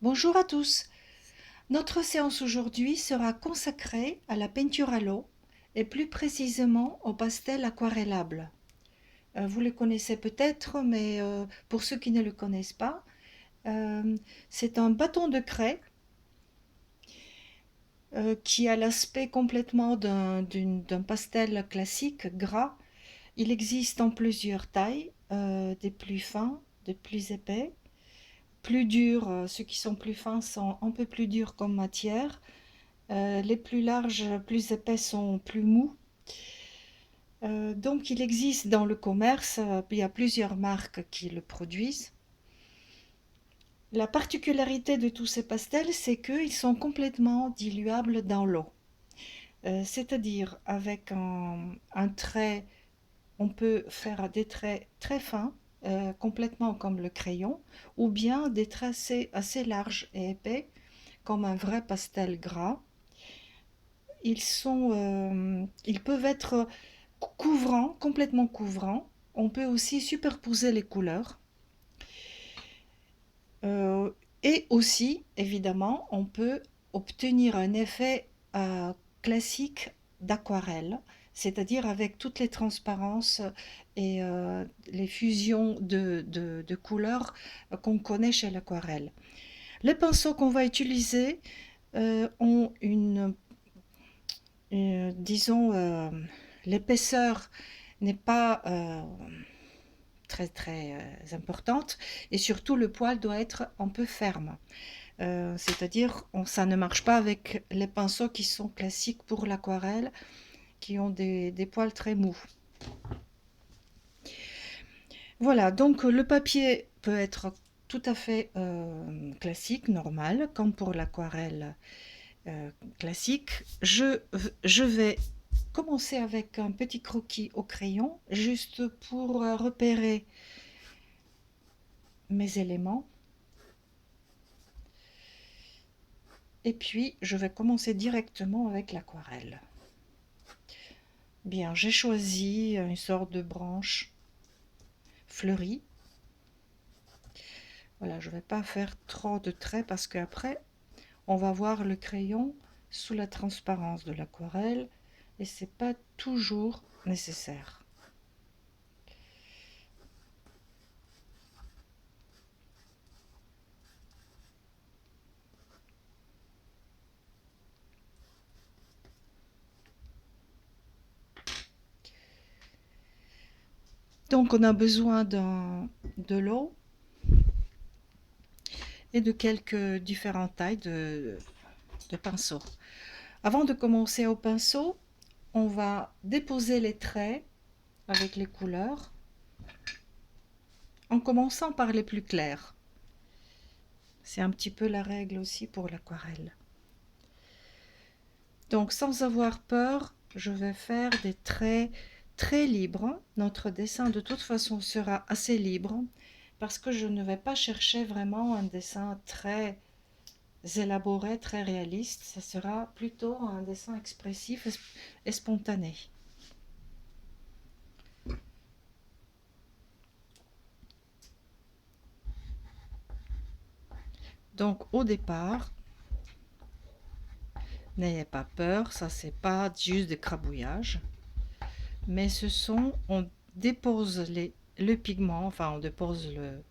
Bonjour à tous. Notre séance aujourd'hui sera consacrée à la peinture à l'eau et plus précisément au pastel aquarellable. Vous le connaissez peut-être, mais pour ceux qui ne le connaissent pas, euh, c'est un bâton de craie qui a l'aspect complètement d'un pastel classique gras. Il existe en plusieurs tailles, des plus fins, des plus épais, plus durs. Ceux qui sont plus fins sont un peu plus durs comme matière. Les plus larges, plus épais sont plus mous. Donc il existe dans le commerce, il y a plusieurs marques qui le produisent. La particularité de tous ces pastels, c'est qu'ils sont complètement diluables dans l'eau. C'est-à-dire avec un trait, on peut faire des traits très fins, complètement comme le crayon, ou bien des traits assez larges et épais, comme un vrai pastel gras. Ils peuvent être couvrants, complètement couvrants. On peut aussi superposer les couleurs. Euh, et aussi, évidemment, on peut obtenir un effet classique d'aquarelle, c'est-à-dire avec toutes les transparences et les fusions de couleurs qu'on connaît chez l'aquarelle. Les pinceaux qu'on va utiliser ont disons, l'épaisseur n'est pas très très importante et surtout le poil doit être un peu ferme. C'est-à-dire, ça ne marche pas avec les pinceaux qui sont classiques pour l'aquarelle, qui ont des poils très mous. Voilà, donc le papier peut être tout à fait classique, normal, comme pour l'aquarelle classique. Je vais commencer avec un petit croquis au crayon, juste pour repérer mes éléments. Et puis, je vais commencer directement avec l'aquarelle. Bien, j'ai choisi une sorte de branche fleurie. Voilà, je ne vais pas faire trop de traits parce qu'après, on va voir le crayon sous la transparence de l'aquarelle et c'est pas toujours nécessaire. Donc, on a besoin de l'eau et de quelques différentes tailles de pinceaux. Avant de commencer au pinceau, on va déposer les traits avec les couleurs en commençant par les plus clairs. C'est un petit peu la règle aussi pour l'aquarelle. Donc sans avoir peur, je vais faire des traits très libres. Notre dessin de toute façon sera assez libre parce que je ne vais pas chercher vraiment un dessin très élaboré, très réaliste. Ce sera plutôt un dessin expressif et spontané. Donc au départ, n'ayez pas peur, ça c'est pas juste des crabouillages, mais on dépose le pigment, enfin on dépose le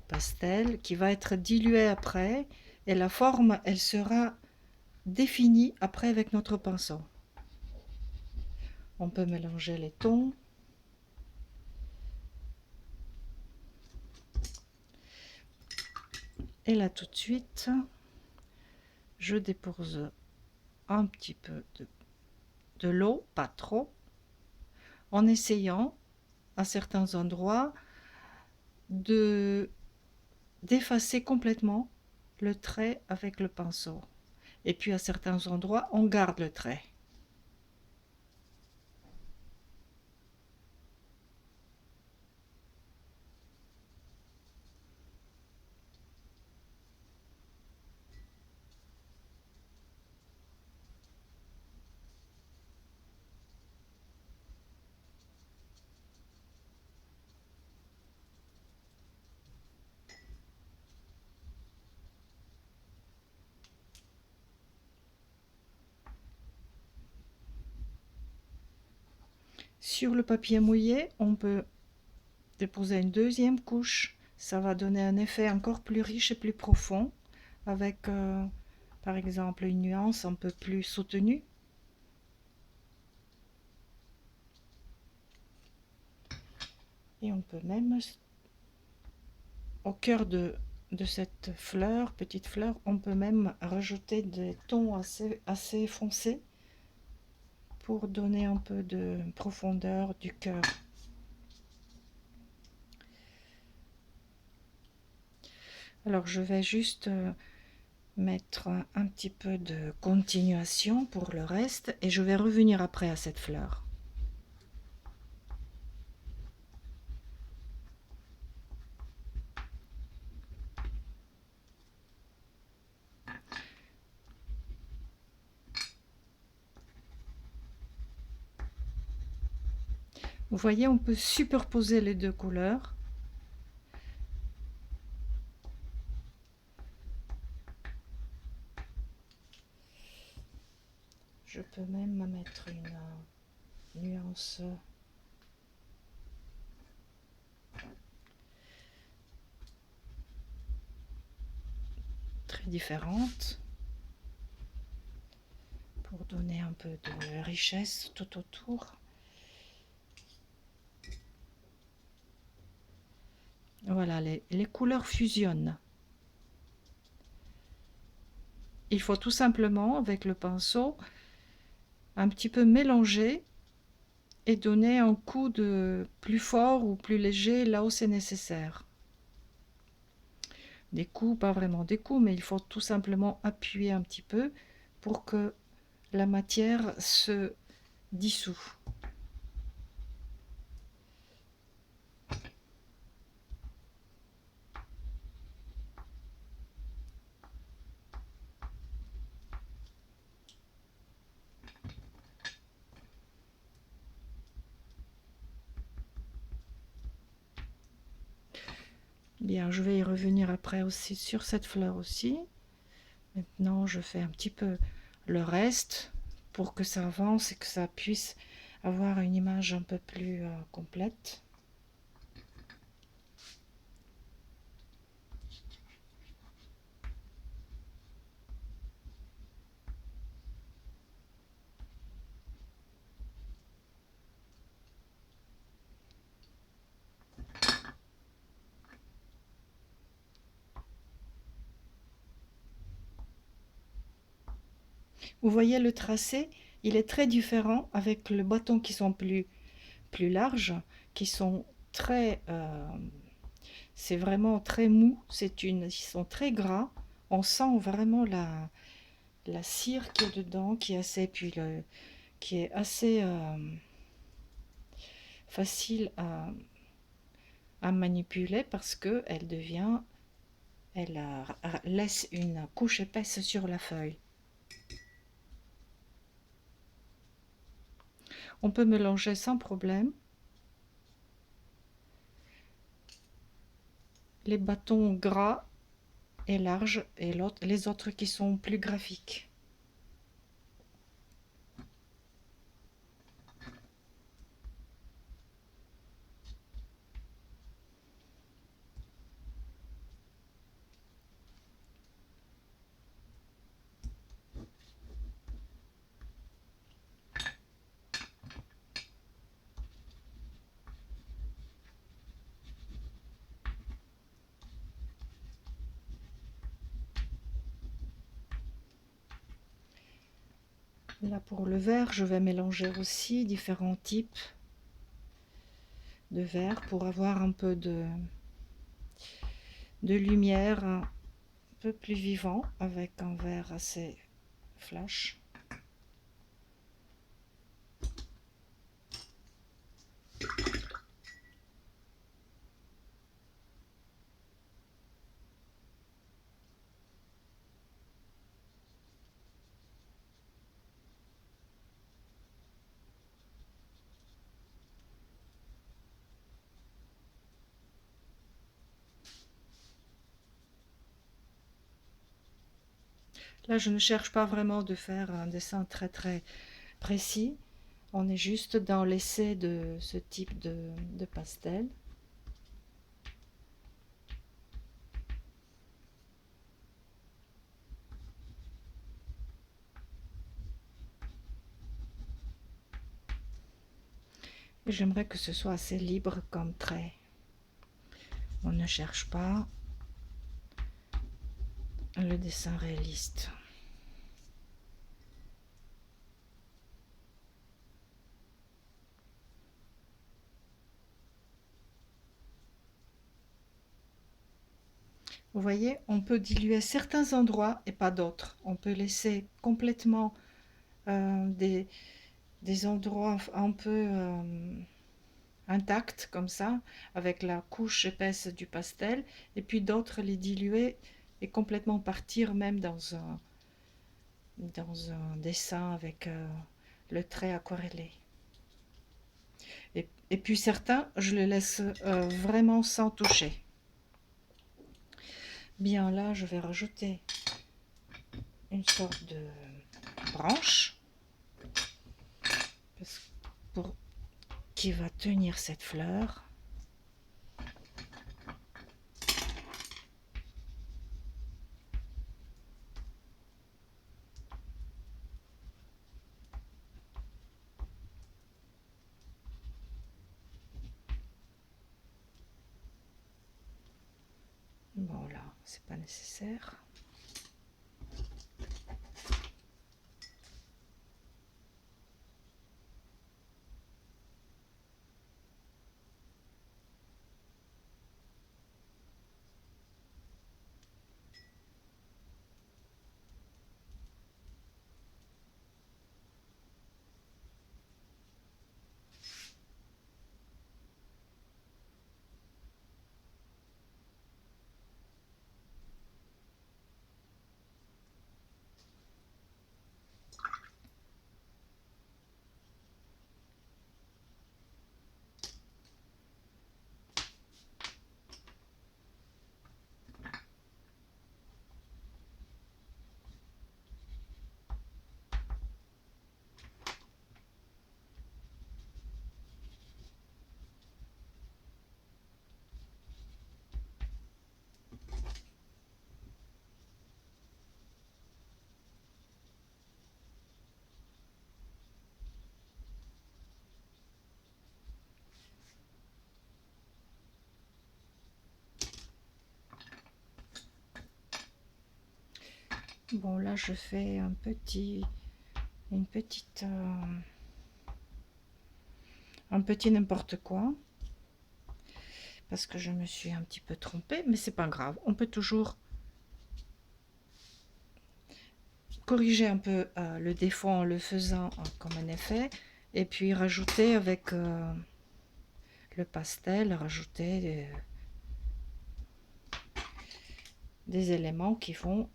pastel qui va être dilué après et la forme elle sera définie après avec notre pinceau. On peut mélanger les tons. Et là tout de suite, je dépose un petit peu de l'eau, pas trop, en essayant à certains endroits de d'effacer complètement le trait avec le pinceau. Et puis à certains endroits, on garde le trait. Sur le papier mouillé, on peut déposer une deuxième couche. Ça va donner un effet encore plus riche et plus profond, avec par exemple une nuance un peu plus soutenue. Et on peut même, au cœur de cette fleur, petite fleur, on peut même rajouter des tons assez foncés pour donner un peu de profondeur du cœur. Alors je vais juste mettre un petit peu de continuation pour le reste et je vais revenir après à cette fleur. Vous voyez, on peut superposer les deux couleurs. Je peux même mettre une nuance très différente pour donner un peu de richesse tout autour. Voilà, les couleurs fusionnent. Il faut tout simplement, avec le pinceau, un petit peu mélanger et donner un coup de plus fort ou plus léger là où c'est nécessaire. Des coups, pas vraiment des coups, mais il faut tout simplement appuyer un petit peu pour que la matière se dissout. Bien, je vais y revenir après aussi sur cette fleur aussi. Maintenant, je fais un petit peu le reste pour que ça avance et que ça puisse avoir une image un peu plus complète. Vous voyez le tracé, il est très différent avec le bâton qui sont plus larges, qui sont très... c'est vraiment très mou, ils sont très gras. On sent vraiment la cire qui est dedans, qui est assez facile à manipuler parce que elle laisse une couche épaisse sur la feuille. On peut mélanger sans problème. Les bâtons gras et larges et les autres qui sont plus graphiques. Là pour le vert, je vais mélanger aussi différents types de vert pour avoir un peu de lumière un peu plus vivant avec un vert assez flash. Là, je ne cherche pas vraiment de faire un dessin très précis. On est juste dans l'essai de ce type de pastel. Et j'aimerais que ce soit assez libre comme trait. On ne cherche pas le dessin réaliste. Vous voyez, on peut diluer certains endroits et pas d'autres. On peut laisser complètement des endroits un peu intacts comme ça, avec la couche épaisse du pastel, et puis d'autres les diluer et complètement partir même dans un dessin avec le trait aquarellé. Et puis certains, je les laisse vraiment sans toucher. Bien là, je vais rajouter une sorte de branche pour qui va tenir cette fleur. Bon là, c'est pas nécessaire. Bon là, je fais un petit n'importe quoi parce que je me suis un petit peu trompée, mais c'est pas grave. On peut toujours corriger un peu le défaut en le faisant comme un effet, et puis rajouter avec le pastel, rajouter des éléments qui vont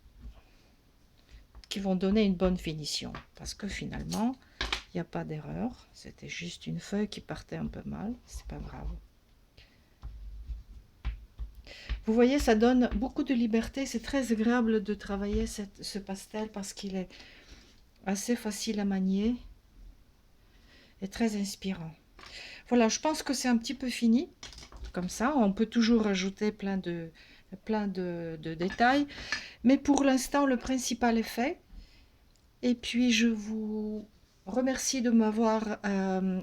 donner une bonne finition, parce que finalement il n'y a pas d'erreur, c'était juste une feuille qui partait un peu mal, c'est pas grave. Vous voyez, ça donne beaucoup de liberté, c'est très agréable de travailler ce pastel parce qu'il est assez facile à manier et très inspirant. Voilà, je pense que c'est un petit peu fini. Comme ça, on peut toujours rajouter plein de détails. Mais pour l'instant, le principal est fait. Et puis, je vous remercie de m'avoir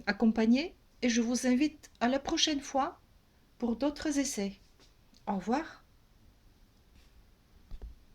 accompagné. Et je vous invite à la prochaine fois pour d'autres essais. Au revoir.